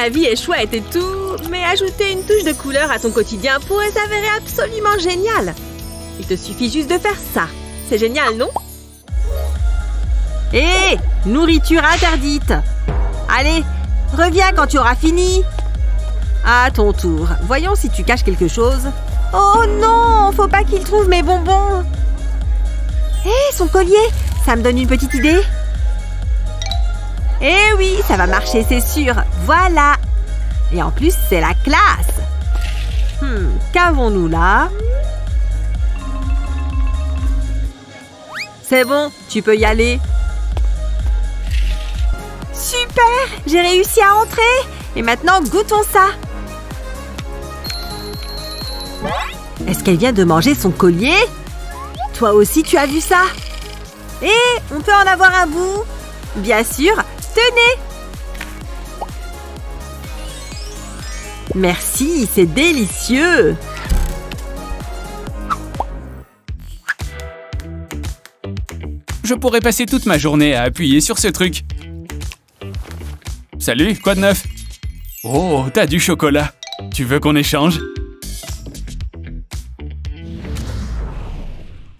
La vie est chouette et tout, mais ajouter une touche de couleur à ton quotidien pourrait s'avérer absolument génial. Il te suffit juste de faire ça. C'est génial, non? Hé, nourriture interdite. Allez, reviens quand tu auras fini. À ton tour. Voyons si tu caches quelque chose. Oh non, faut pas qu'il trouve mes bonbons. Hé, son collier, ça me donne une petite idée. Eh oui, ça va marcher, c'est sûr. Voilà. Et en plus, c'est la classe. Qu'avons-nous là? C'est bon, tu peux y aller. Super, j'ai réussi à entrer. Et maintenant, goûtons ça. Est-ce qu'elle vient de manger son collier? Toi aussi, tu as vu ça? Et on peut en avoir un bout? Bien sûr, tenez. Merci, c'est délicieux. Je pourrais passer toute ma journée à appuyer sur ce truc. Salut, quoi de neuf? Oh, t'as du chocolat. Tu veux qu'on échange?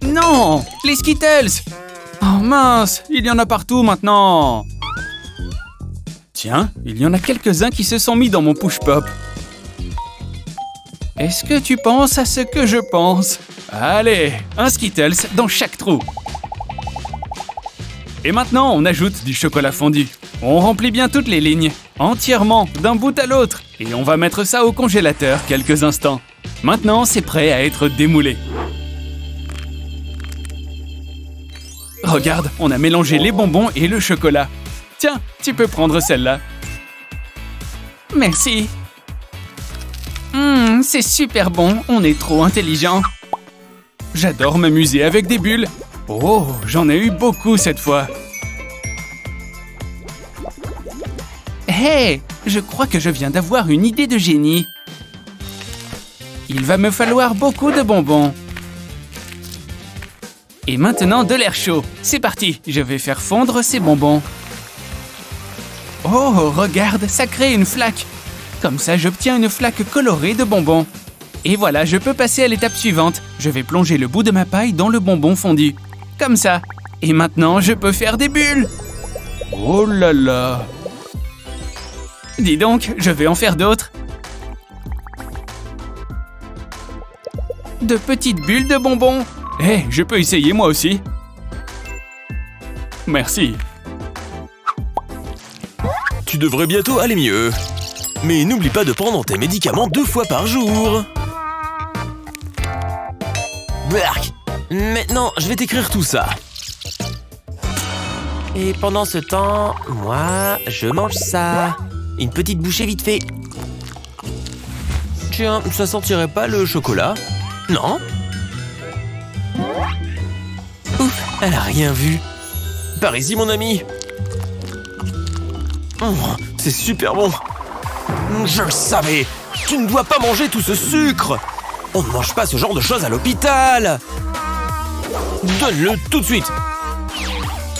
Non, les Skittles! Oh mince, il y en a partout maintenant. Tiens, il y en a quelques-uns qui se sont mis dans mon push-pop. Est-ce que tu penses à ce que je pense? Allez, un Skittles dans chaque trou. Et maintenant, on ajoute du chocolat fondu. On remplit bien toutes les lignes, entièrement, d'un bout à l'autre. Et on va mettre ça au congélateur quelques instants. Maintenant, c'est prêt à être démoulé. Regarde, on a mélangé les bonbons et le chocolat. Tiens, tu peux prendre celle-là. Merci. C'est super bon, on est trop intelligent. J'adore m'amuser avec des bulles. Oh, j'en ai eu beaucoup cette fois. Hé, je crois que je viens d'avoir une idée de génie. Il va me falloir beaucoup de bonbons. Et maintenant de l'air chaud. C'est parti, je vais faire fondre ces bonbons. Oh, regarde, ça crée une flaque. Comme ça, j'obtiens une flaque colorée de bonbons. Et voilà, je peux passer à l'étape suivante. Je vais plonger le bout de ma paille dans le bonbon fondu. Comme ça. Et maintenant, je peux faire des bulles. Oh là là. Dis donc, je vais en faire d'autres. De petites bulles de bonbons. Hé, je peux essayer moi aussi. Merci. Tu devrais bientôt aller mieux. Mais n'oublie pas de prendre tes médicaments 2 fois par jour. Bark. Maintenant, je vais t'écrire tout ça. Et pendant ce temps, moi, je mange ça. Une petite bouchée vite fait. Tiens, ça sentirait pas le chocolat? Non? Ouf, elle a rien vu. Par ici, mon ami. Oh, c'est super bon. Je le savais. Tu ne dois pas manger tout ce sucre. On ne mange pas ce genre de choses à l'hôpital. Donne-le tout de suite.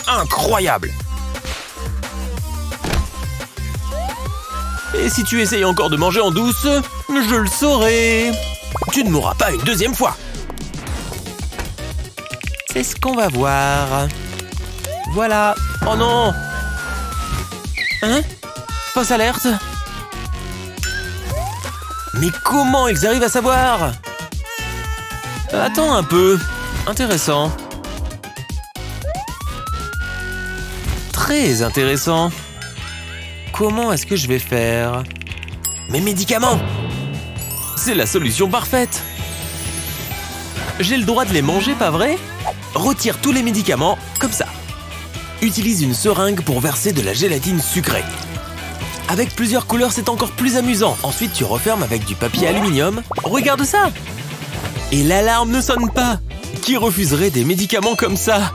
Incroyable. Et si tu essayes encore de manger en douce, je le saurai. Tu ne mourras pas une deuxième fois. C'est ce qu'on va voir. Voilà. Oh non. Hein? Fausse alerte. Mais comment ils arrivent à savoir? Attends un peu. Intéressant. Très intéressant. Comment est-ce que je vais faire? Mes médicaments! C'est la solution parfaite! J'ai le droit de les manger, pas vrai? Retire tous les médicaments, comme ça. Utilise une seringue pour verser de la gélatine sucrée. Avec plusieurs couleurs, c'est encore plus amusant. Ensuite, tu refermes avec du papier aluminium. Regarde ça! Et l'alarme ne sonne pas! Qui refuserait des médicaments comme ça?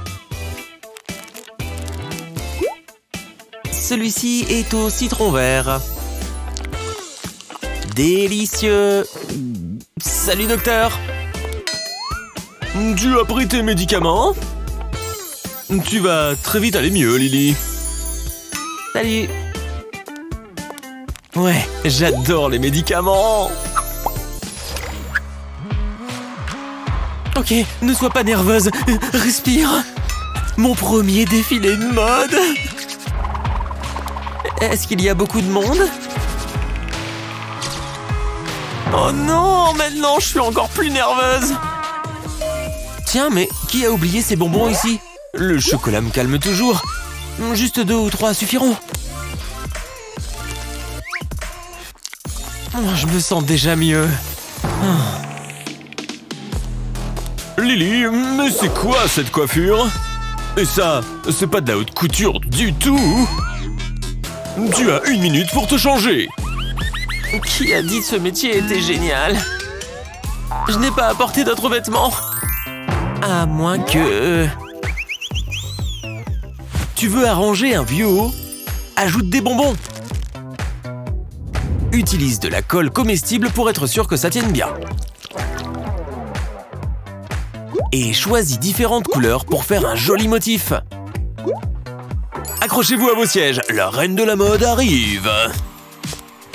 Celui-ci est au citron vert. Délicieux! Salut, docteur! Tu as pris tes médicaments? Tu vas très vite aller mieux, Lily. Salut! Ouais, j'adore les médicaments. Ok, ne sois pas nerveuse. Respire. Mon premier défilé de mode. Est-ce qu'il y a beaucoup de monde? Oh non, maintenant je suis encore plus nerveuse. Tiens, mais qui a oublié ses bonbons ici? Le chocolat me calme toujours. Juste 2 ou 3 suffiront. Oh, je me sens déjà mieux. Lily, mais c'est quoi cette coiffure? Et ça, c'est pas de la haute couture du tout. Tu as 1 minute pour te changer. Qui a dit que ce métier était génial? Je n'ai pas apporté d'autres vêtements. À moins que... Tu veux arranger un vieux haut? Ajoute des bonbons. Utilise de la colle comestible pour être sûr que ça tienne bien. Et choisis différentes couleurs pour faire un joli motif. Accrochez-vous à vos sièges, la reine de la mode arrive.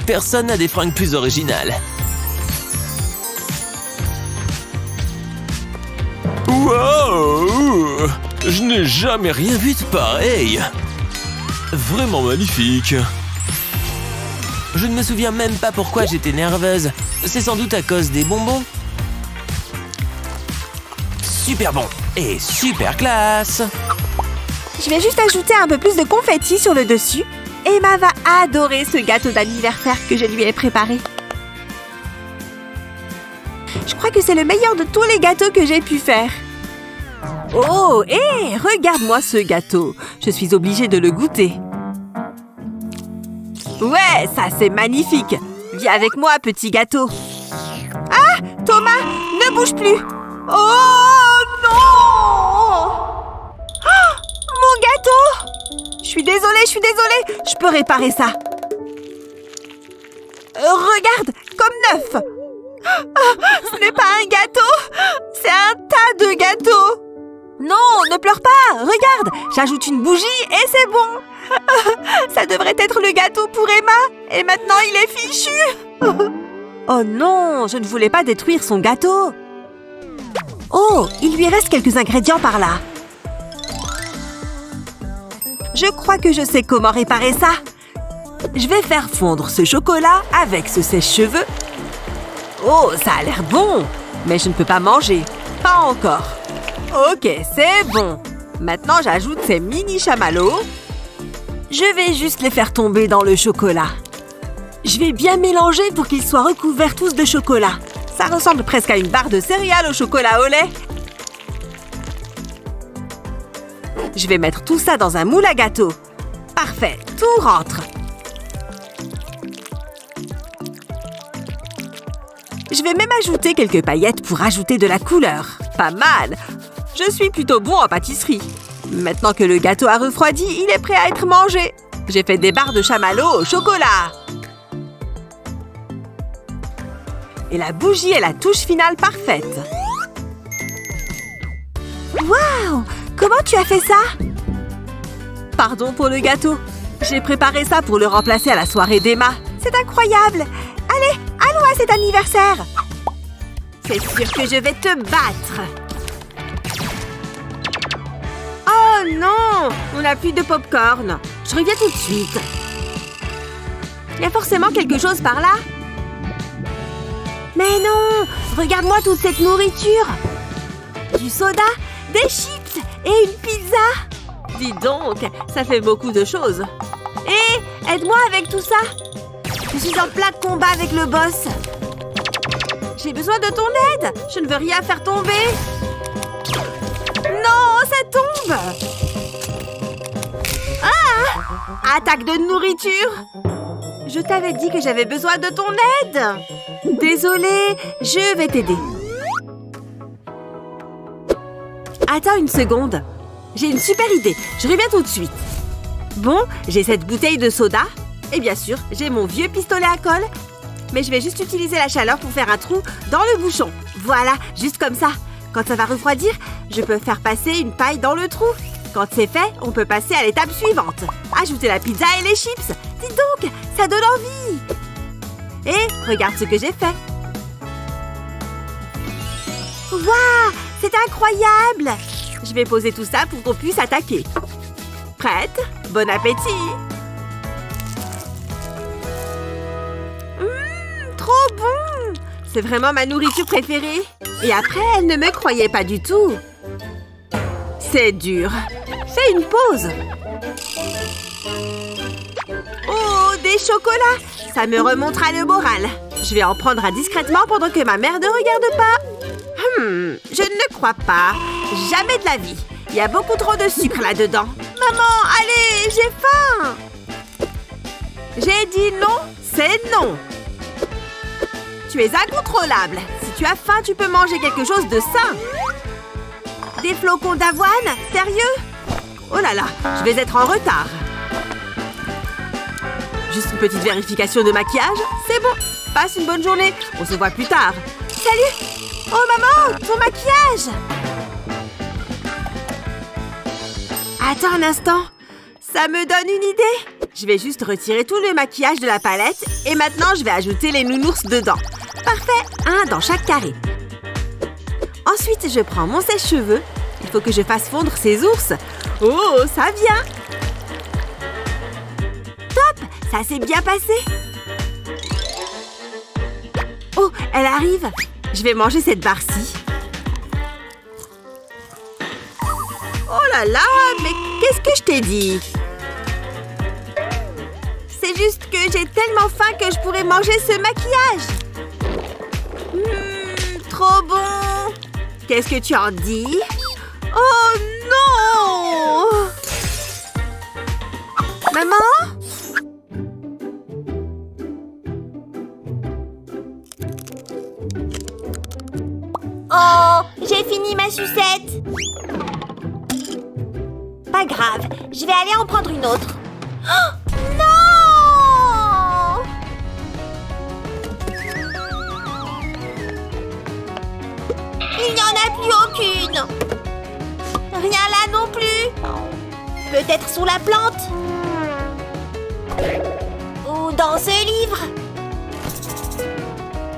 Personne n'a des fringues plus originales. Wow! Je n'ai jamais rien vu de pareil. Vraiment magnifique. Je ne me souviens même pas pourquoi j'étais nerveuse. C'est sans doute à cause des bonbons. Super bon et super classe. Je vais juste ajouter un peu plus de confetti sur le dessus. Emma va adorer ce gâteau d'anniversaire que je lui ai préparé. Je crois que c'est le meilleur de tous les gâteaux que j'ai pu faire. Oh, hé, regarde-moi ce gâteau. Je suis obligée de le goûter. Ouais, ça c'est magnifique. Viens avec moi, petit gâteau. Ah, Thomas, ne bouge plus. Oh non! Oh, mon gâteau! Je suis désolée. Je peux réparer ça. Regarde, comme neuf. Oh, ce n'est pas un gâteau, c'est un tas de gâteaux. Non, ne pleure pas, regarde, j'ajoute une bougie et c'est bon. Ça devrait être le gâteau pour Emma, et maintenant il est fichu. Oh non, je ne voulais pas détruire son gâteau. Oh, il lui reste quelques ingrédients par là. Je crois que je sais comment réparer ça. Je vais faire fondre ce chocolat avec ce sèche-cheveux. Oh, ça a l'air bon, mais je ne peux pas manger. Pas encore. Ok, c'est bon. Maintenant, j'ajoute ces mini chamallows. Je vais juste les faire tomber dans le chocolat. Je vais bien mélanger pour qu'ils soient recouverts tous de chocolat. Ça ressemble presque à une barre de céréales au chocolat au lait. Je vais mettre tout ça dans un moule à gâteau. Parfait, tout rentre. Je vais même ajouter quelques paillettes pour ajouter de la couleur. Pas mal. Je suis plutôt bon en pâtisserie. Maintenant que le gâteau a refroidi, il est prêt à être mangé. J'ai fait des barres de chamallows au chocolat. Et la bougie est la touche finale parfaite. Waouh! Comment tu as fait ça? Pardon pour le gâteau. J'ai préparé ça pour le remplacer à la soirée d'Emma. C'est incroyable! Allez, allons à cet anniversaire! C'est sûr que je vais te battre! Oh non! On n'a plus de pop-corn. Je reviens tout de suite. Il y a forcément quelque chose par là. Mais non! Regarde-moi toute cette nourriture! Du soda, des chips et une pizza! Dis donc, ça fait beaucoup de choses. Hé, aide-moi avec tout ça! Je suis en plein combat avec le boss. J'ai besoin de ton aide. Je ne veux rien faire tomber. Non, ça tombe. Ah! Attaque de nourriture. Je t'avais dit que j'avais besoin de ton aide. Désolée, je vais t'aider. Attends une seconde. J'ai une super idée. Je reviens tout de suite. Bon, j'ai cette bouteille de soda. Et bien sûr, j'ai mon vieux pistolet à colle. Mais je vais juste utiliser la chaleur pour faire un trou dans le bouchon. Voilà, juste comme ça. Quand ça va refroidir, je peux faire passer une paille dans le trou. Quand c'est fait, on peut passer à l'étape suivante. Ajouter la pizza et les chips. Dis donc, ça donne envie. Et regarde ce que j'ai fait. Waouh, c'est incroyable! Je vais poser tout ça pour qu'on puisse attaquer. Prête? Bon appétit! Trop bon! C'est vraiment ma nourriture préférée. Et après, elle ne me croyait pas du tout. C'est dur. Fais une pause. Oh, des chocolats! Ça me remontera le moral. Je vais en prendre un discrètement pendant que ma mère ne regarde pas. Je ne crois pas. Jamais de la vie. Il y a beaucoup trop de sucre là-dedans. Maman, allez, j'ai faim! J'ai dit non, c'est non. Tu es incontrôlable. Si tu as faim, tu peux manger quelque chose de sain. Des flocons d'avoine? Sérieux? Oh là là, je vais être en retard. Juste une petite vérification de maquillage. C'est bon. Passe une bonne journée. On se voit plus tard. Salut! Oh maman, ton maquillage! Attends un instant. Ça me donne une idée. Je vais juste retirer tout le maquillage de la palette et maintenant je vais ajouter les nounours dedans. Parfait, un dans chaque carré. Ensuite, je prends mon sèche-cheveux. Il faut que je fasse fondre ces ours. Oh, ça vient! Top! Ça s'est bien passé. Oh, elle arrive. Je vais manger cette barre-ci. Oh là là, mais qu'est-ce que je t'ai dit? C'est juste que j'ai tellement faim que je pourrais manger ce maquillage. Trop bon. Qu'est-ce que tu en dis? Oh non! Maman? Oh, j'ai fini ma sucette. Pas grave, je vais aller en prendre une autre. Oh, non! Il n'y en a plus aucune. Rien là non plus. Peut-être sous la plante? Ou dans ce livre?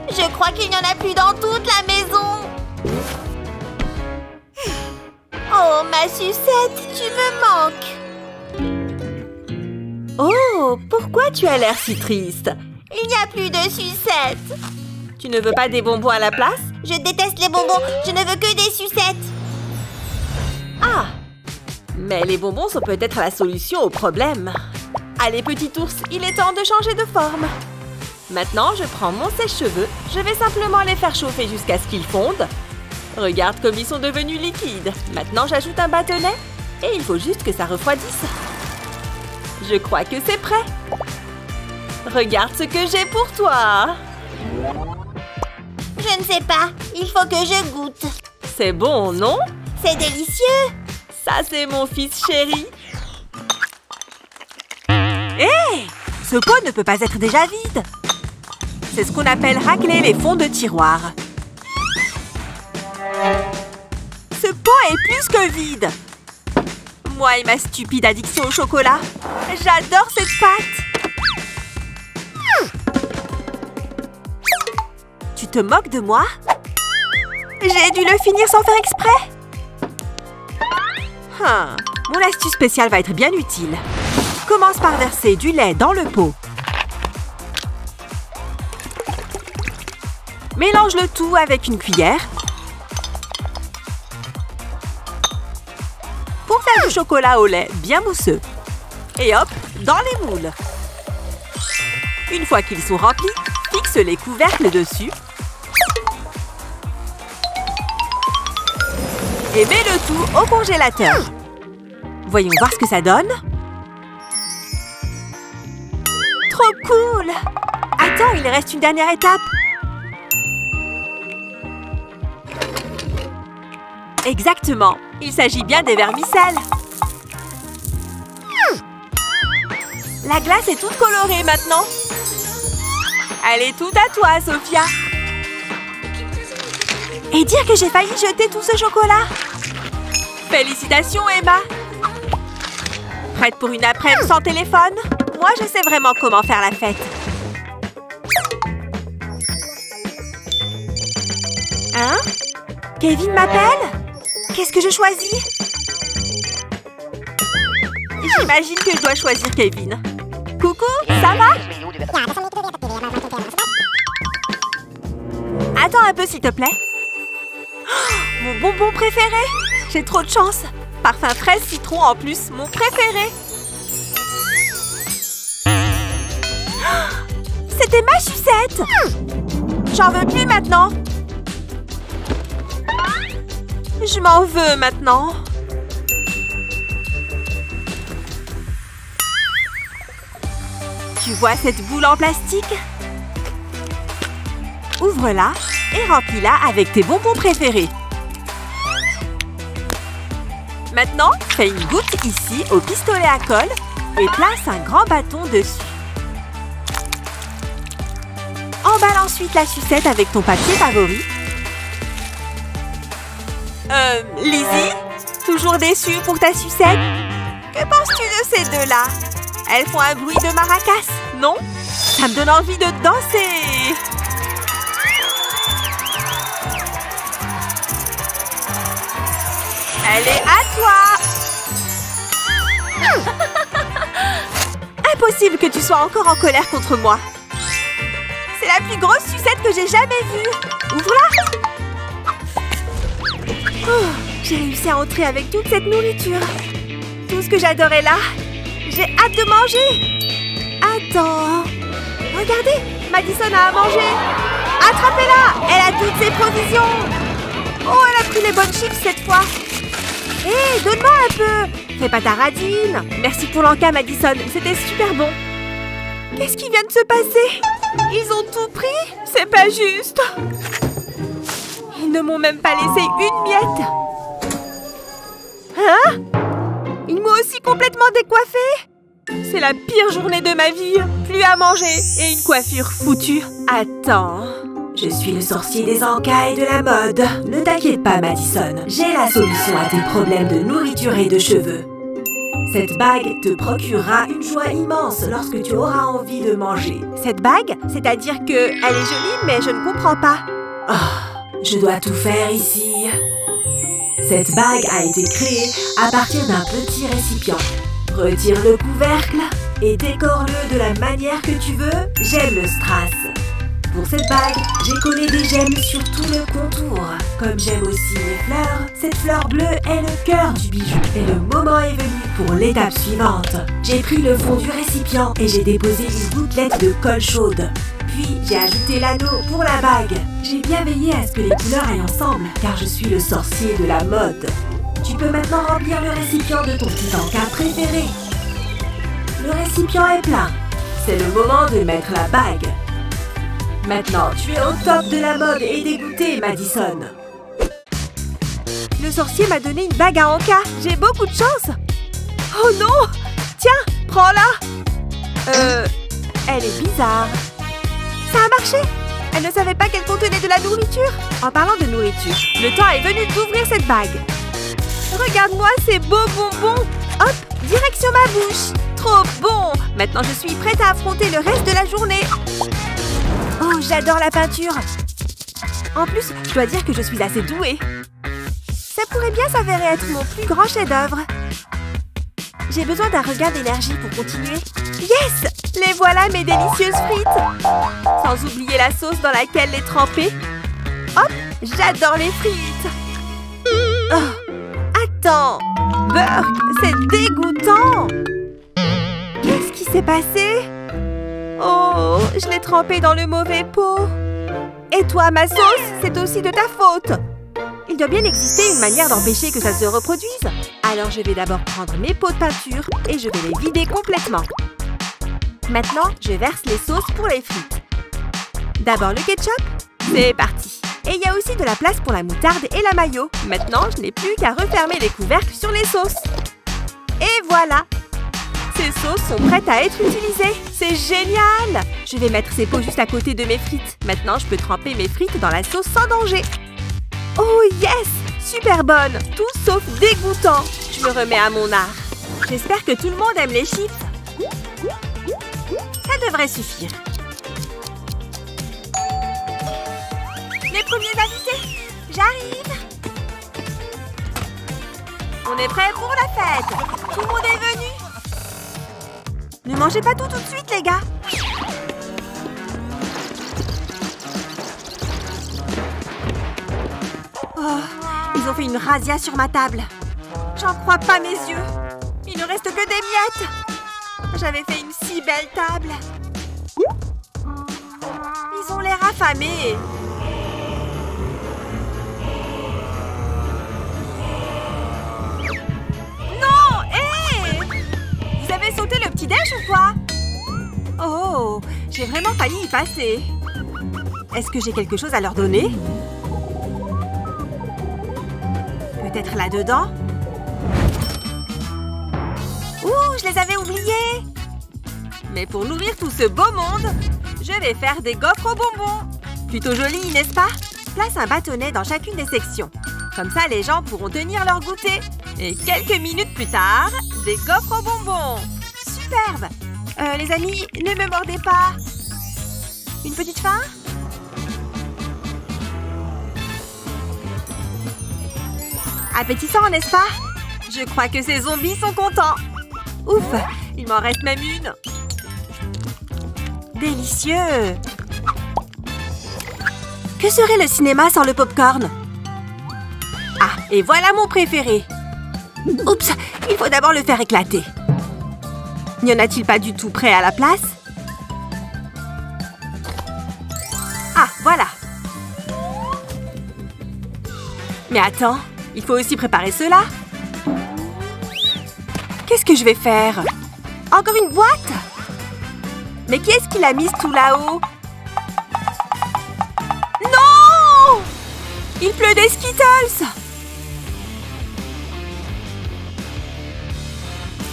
Je crois qu'il n'y en a plus dans toute la maison. Oh, ma sucette, tu me manques. Oh, pourquoi tu as l'air si triste? Il n'y a plus de sucettes. Tu ne veux pas des bonbons à la place? Je déteste les bonbons, je ne veux que des sucettes. Ah! Mais les bonbons sont peut-être la solution au problème. Allez, petit ours, il est temps de changer de forme. Maintenant, je prends mon sèche-cheveux. Je vais simplement les faire chauffer jusqu'à ce qu'ils fondent. Regarde comme ils sont devenus liquides. Maintenant, j'ajoute un bâtonnet. Et il faut juste que ça refroidisse. Je crois que c'est prêt. Regarde ce que j'ai pour toi. Je ne sais pas. Il faut que je goûte. C'est bon, non? C'est délicieux. Ça, c'est mon fils chéri. Hé! Ce pot ne peut pas être déjà vide. C'est ce qu'on appelle racler les fonds de tiroir. Ce pot est plus que vide. Moi et ma stupide addiction au chocolat. J'adore cette pâte. Tu te moques de moi? J'ai dû le finir sans faire exprès. Mon astuce spéciale va être bien utile. Commence par verser du lait dans le pot. Mélange le tout avec une cuillère. Pour faire du chocolat au lait bien mousseux. Et hop, dans les moules. Une fois qu'ils sont remplis, fixe les couvercles dessus. Et mets le tout au congélateur. Voyons voir ce que ça donne. Trop cool! Attends, il reste une dernière étape. Exactement. Il s'agit bien des vermicelles. La glace est toute colorée maintenant. Elle est toute à toi, Sophia. Et dire que j'ai failli jeter tout ce chocolat. Félicitations, Emma. Prête pour une après-midi sans téléphone? Moi, je sais vraiment comment faire la fête. Hein? Kevin m'appelle? Qu'est-ce que je choisis? J'imagine que je dois choisir Kevin. Coucou, ça va? Attends un peu, s'il te plaît. Oh, mon bonbon préféré! J'ai trop de chance. Parfum fraise citron en plus, mon préféré. Oh, c'était ma sucette! J'en veux plus maintenant. Je m'en veux maintenant. Tu vois cette boule en plastique? Ouvre-la et remplis-la avec tes bonbons préférés. Maintenant, fais une goutte ici au pistolet à colle et place un grand bâton dessus. Emballe ensuite la sucette avec ton papier favori. Lizzie? Toujours déçue pour ta sucette? Que penses-tu de ces deux-là? Elles font un bruit de maracas, non? Ça me donne envie de danser! Elle est à toi! Impossible que tu sois encore en colère contre moi. C'est la plus grosse sucette que j'ai jamais vue. Ouvre-la! Oh, j'ai réussi à entrer avec toute cette nourriture. Tout ce que j'adorais là. J'ai hâte de manger. Attends. Regardez, Madison a à manger. Attrapez-la! Elle a toutes ses provisions. Oh, elle a pris les bonnes chips cette fois. Hé, donne-moi un peu. Fais pas ta radine. Merci pour l'enca, Madison. C'était super bon. Qu'est-ce qui vient de se passer? Ils ont tout pris? C'est pas juste. Ils ne m'ont même pas laissé une miette. Hein? Ils m'ont aussi complètement décoiffée. C'est la pire journée de ma vie. Plus à manger et une coiffure foutue. Attends. Je suis le sorcier des encas et de la mode. Ne t'inquiète pas, Madison. J'ai la solution à tes problèmes de nourriture et de cheveux. Cette bague te procurera une joie immense lorsque tu auras envie de manger. Cette bague? C'est-à-dire qu'elle est jolie, mais je ne comprends pas. Oh, je dois tout faire ici. Cette bague a été créée à partir d'un petit récipient. Retire le couvercle et décore-le de la manière que tu veux. J'aime le strass. Pour cette bague, j'ai collé des gemmes sur tout le contour. Comme j'aime aussi les fleurs, cette fleur bleue est le cœur du bijou. Et le moment est venu pour l'étape suivante. J'ai pris le fond du récipient et j'ai déposé une gouttelette de colle chaude. Puis, j'ai ajouté l'anneau pour la bague. J'ai bien veillé à ce que les couleurs aillent ensemble, car je suis le sorcier de la mode. Tu peux maintenant remplir le récipient de ton petit encas préféré. Le récipient est plein. C'est le moment de mettre la bague. Maintenant, tu es au top de la mode et dégoûté, Madison. Le sorcier m'a donné une bague à encas. J'ai beaucoup de chance. Oh non! Tiens, prends-la. Elle est bizarre. Ça a marché. Elle ne savait pas qu'elle contenait de la nourriture. En parlant de nourriture, le temps est venu d'ouvrir cette bague. Regarde-moi ces beaux bonbons. Hop, direction ma bouche. Trop bon. Maintenant, je suis prête à affronter le reste de la journée. Oh, j'adore la peinture. En plus, je dois dire que je suis assez douée. Ça pourrait bien s'avérer être mon plus grand chef-d'œuvre. J'ai besoin d'un regain d'énergie pour continuer. Yes! Les voilà, mes délicieuses frites. Sans oublier la sauce dans laquelle les tremper. Hop! J'adore les frites. Oh, attends! Burk, c'est dégoûtant! Qu'est-ce qui s'est passé? Oh, je l'ai trempé dans le mauvais pot. Et toi, ma sauce, c'est aussi de ta faute. Il doit bien exister une manière d'empêcher que ça se reproduise. Alors, je vais d'abord prendre mes pots de peinture et je vais les vider complètement. Maintenant, je verse les sauces pour les frites. D'abord le ketchup. C'est parti. Et il y a aussi de la place pour la moutarde et la mayo. Maintenant, je n'ai plus qu'à refermer les couvercles sur les sauces. Et voilà! Ces sauces sont prêtes à être utilisées. C'est génial! Je vais mettre ces pots juste à côté de mes frites. Maintenant, je peux tremper mes frites dans la sauce sans danger. Oh yes! Super bonne! Tout sauf dégoûtant. Je me remets à mon art. J'espère que tout le monde aime les chips. Ça devrait suffire. Les premiers invités! J'arrive. On est prêt pour la fête. Tout le monde est venu. Ne mangez pas tout de suite, les gars. Oh, ils ont fait une razzia sur ma table. J'en crois pas mes yeux. Il ne reste que des miettes. J'avais fait une si belle table. Ils ont l'air affamés. Non, hé! Vous avez sauté le petit-déj ou quoi? Oh, j'ai vraiment failli y passer. Est-ce que j'ai quelque chose à leur donner? Peut-être là-dedans? Ouh, je les avais oubliés! Mais pour nourrir tout ce beau monde, je vais faire des gaufres aux bonbons. Plutôt joli, n'est-ce pas? Place un bâtonnet dans chacune des sections. Comme ça, les gens pourront tenir leur goûter. Et quelques minutes plus tard, des gaufres aux bonbons. Superbe! Les amis, ne me mordez pas. Une petite faim? Appétissant, n'est-ce pas? Je crois que ces zombies sont contents. Ouf, il m'en reste même une. Délicieux. Que serait le cinéma sans le popcorn? Ah, et voilà mon préféré. Oups, il faut d'abord le faire éclater. N'y en a-t-il pas du tout prêt à la place? Ah, voilà. Mais attends, il faut aussi préparer cela. Qu'est-ce que je vais faire? Encore une boîte? Mais qui est-ce qui l'a mise tout là-haut? Non! Il pleut des Skittles!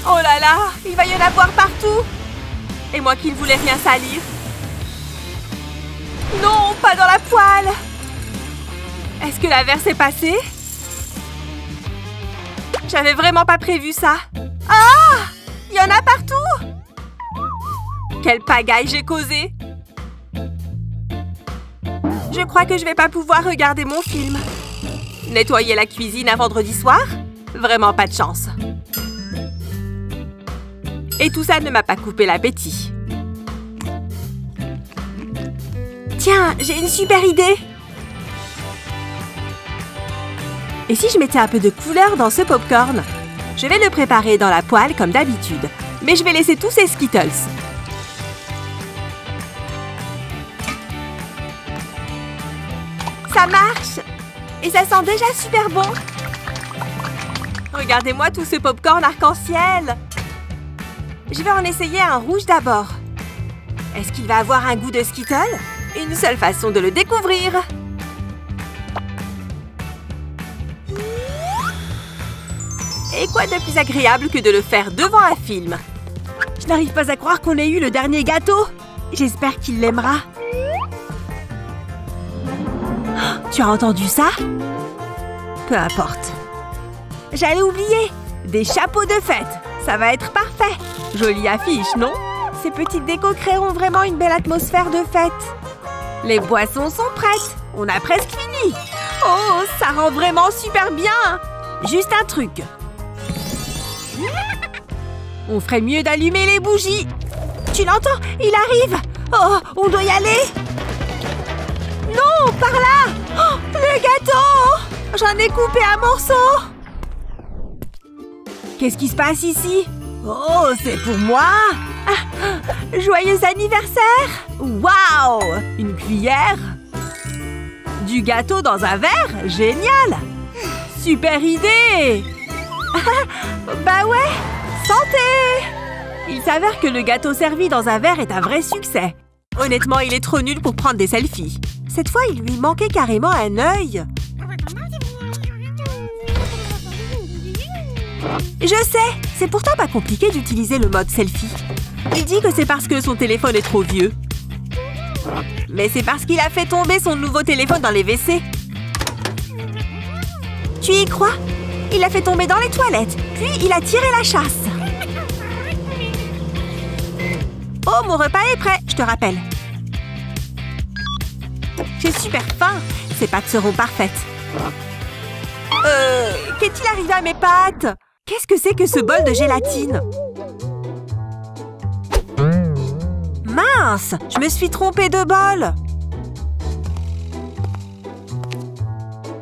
Oh là là! Il va y en avoir partout! Et moi qui ne voulais rien salir. Non, pas dans la poêle! Est-ce que l'averse est passée? J'avais vraiment pas prévu ça. Ah! Il y en a partout! Quelle pagaille j'ai causé! Je crois que je vais pas pouvoir regarder mon film. Nettoyer la cuisine un vendredi soir? Vraiment pas de chance. Et tout ça ne m'a pas coupé l'appétit. Tiens, j'ai une super idée! Et si je mettais un peu de couleur dans ce popcorn? Je vais le préparer dans la poêle comme d'habitude. Mais je vais laisser tous ces Skittles. Ça marche! Et ça sent déjà super bon! Regardez-moi tout ce popcorn arc-en-ciel! Je vais en essayer un rouge d'abord. Est-ce qu'il va avoir un goût de Skittles? Une seule façon de le découvrir! Et quoi de plus agréable que de le faire devant un film? Je n'arrive pas à croire qu'on ait eu le dernier gâteau. J'espère qu'il l'aimera. Oh, tu as entendu ça? Peu importe. J'allais oublier. Des chapeaux de fête. Ça va être parfait. Jolie affiche, non? Ces petites décos créeront vraiment une belle atmosphère de fête. Les boissons sont prêtes. On a presque fini. Oh, ça rend vraiment super bien. Juste un truc. On ferait mieux d'allumer les bougies. Tu l'entends? Il arrive. Oh, on doit y aller. Non, par là. Oh, le gâteau. J'en ai coupé un morceau. Qu'est-ce qui se passe ici? Oh, c'est pour moi. Ah, joyeux anniversaire. Waouh, une cuillère. Du gâteau dans un verre? Génial. Super idée. Bah ouais. Santé! Il s'avère que le gâteau servi dans un verre est un vrai succès. Honnêtement, il est trop nul pour prendre des selfies. Cette fois, il lui manquait carrément un œil. Je sais, c'est pourtant pas compliqué d'utiliser le mode selfie. Il dit que c'est parce que son téléphone est trop vieux. Mais c'est parce qu'il a fait tomber son nouveau téléphone dans les WC. Tu y crois? Il l'a fait tomber dans les toilettes, puis il a tiré la chasse. Oh, mon repas est prêt, je te rappelle. J'ai super faim. Ces pâtes seront parfaites. Qu'est-il arrivé à mes pâtes? Qu'est-ce que c'est que ce bol de gélatine? Mince! Je me suis trompée de bol!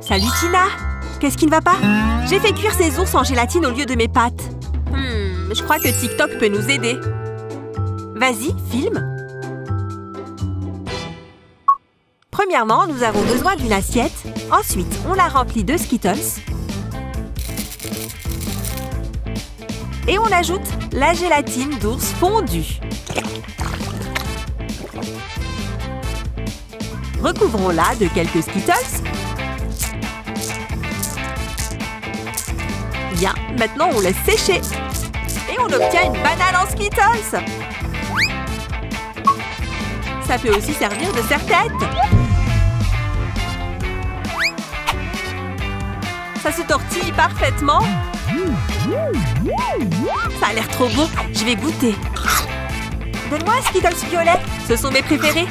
Salut Tina! Qu'est-ce qui ne va pas? J'ai fait cuire ces ours en gélatine au lieu de mes pâtes. Je crois que TikTok peut nous aider. Vas-y, filme! Premièrement, nous avons besoin d'une assiette. Ensuite, on la remplit de Skittles. Et on ajoute la gélatine d'ours fondue. Recouvrons-la de quelques Skittles. Bien, maintenant on laisse sécher. Et on obtient une banane en Skittles. Ça peut aussi servir de serre-tête. Ça se tortille parfaitement. Ça a l'air trop beau. Je vais goûter. Donne-moi un Skittles violet. Ce sont mes préférés.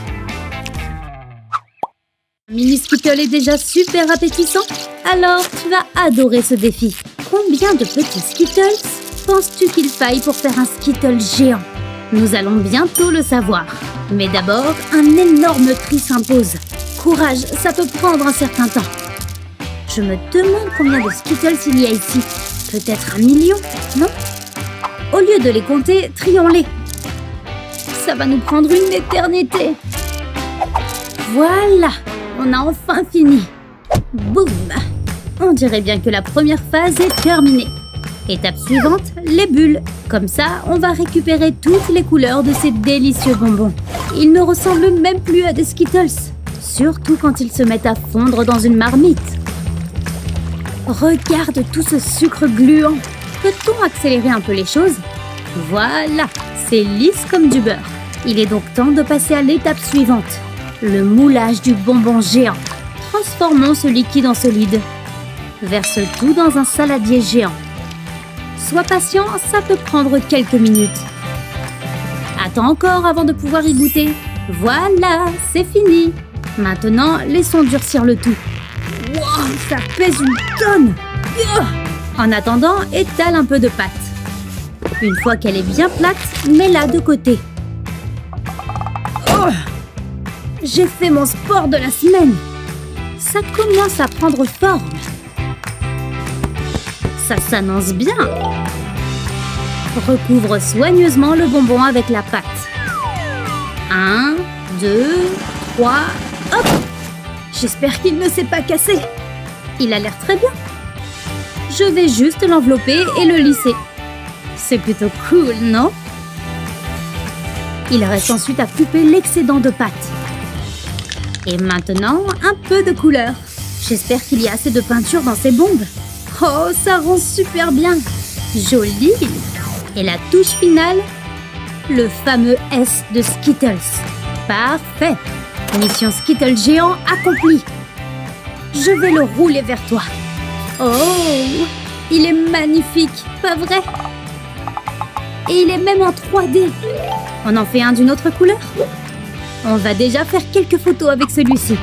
Mini Skittle est déjà super appétissant. Alors, tu vas adorer ce défi. Combien de petits Skittles penses-tu qu'il faille pour faire un Skittle géant? Nous allons bientôt le savoir. Mais d'abord, un énorme tri s'impose. Courage, ça peut prendre un certain temps. Je me demande combien de Skittles il y a ici. Peut-être 1 million, non? Au lieu de les compter, trions-les. Ça va nous prendre une éternité. Voilà, on a enfin fini. Boum! On dirait bien que la première phase est terminée. Étape suivante, les bulles. Comme ça, on va récupérer toutes les couleurs de ces délicieux bonbons. Ils ne ressemblent même plus à des Skittles. Surtout quand ils se mettent à fondre dans une marmite. Regarde tout ce sucre gluant. Peut-on accélérer un peu les choses? Voilà, c'est lisse comme du beurre. Il est donc temps de passer à l'étape suivante. Le moulage du bonbon géant. Transformons ce liquide en solide. Verse tout dans un saladier géant. Sois patient, ça peut prendre quelques minutes. Attends encore avant de pouvoir y goûter. Voilà, c'est fini. Maintenant, laissons durcir le tout. Wow, ça pèse une tonne. En attendant, étale un peu de pâte. Une fois qu'elle est bien plate, mets-la de côté. Oh, j'ai fait mon sport de la semaine. Ça commence à prendre forme. Ça s'annonce bien. Recouvre soigneusement le bonbon avec la pâte. 1, 2, 3, hop! J'espère qu'il ne s'est pas cassé. Il a l'air très bien. Je vais juste l'envelopper et le lisser. C'est plutôt cool, non? Il reste ensuite à couper l'excédent de pâte. Et maintenant, un peu de couleur. J'espère qu'il y a assez de peinture dans ces bombes. Oh, ça rend super bien. Joli. Et la touche finale, le fameux S de Skittles. Parfait. Mission Skittle géant accomplie. Je vais le rouler vers toi. Oh, il est magnifique, pas vrai? Et il est même en 3D. On en fait un d'une autre couleur? On va déjà faire quelques photos avec celui-ci.